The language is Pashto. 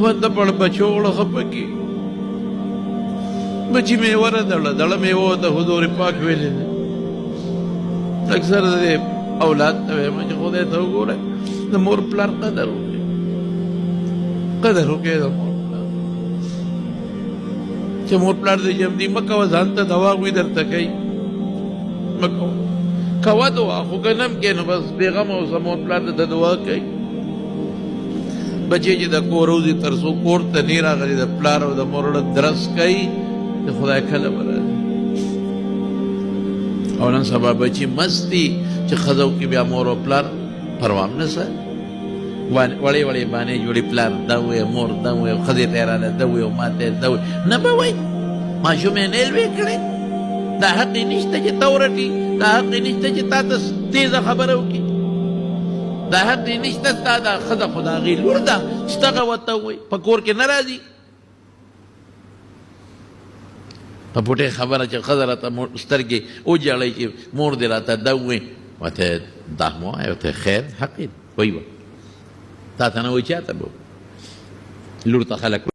بنده په بچو وړه خفه کي بچي مې وردړه دړه مې و د حضور پاک ویلې اکثر د اولاد ته وایم چې خدای ته وګوره د مور پلار قدر وکړي قدر وکړي د مور پلار چې مور پلار دې جمدي مه کوه ځان ته دوا وي درته کوي مه کوه کوه دعا خو که نه هم کې نو بس بېغمه اوسه مور پلار ته دعا کوي بچې چې د کور وځي تر څو کور ته نه راغلي د پلار او د مور درس کوي د خدای کله به راځي او نن سبا بچي مست دي چې ښځو کې بیا مور او پلار پروا هم نه ساتي وړې وړې بانې جوړې پلار دا ووایه مور دا ووایه ښځې ته یې راله دا ووایه ما ته دا ووایه نه به وایي ماشوم یې نیل ویې کړی دا حق یې نشته چې ته ورټي دا حق یې نشته چې تا ته تیزه خبره وکړي دا حق یې نشته ستا دا ښځه خو د هغې لور ده چې دغه ورته ووایي په کور کې نه راځي په پوټې خبره چې ښځه راته سترګې وجړی چې مور دې راته دا ووایي ورته دا مه وایه ورته خیر حق یې وایي به تا ته نه وایي چا ته به لور ته خلک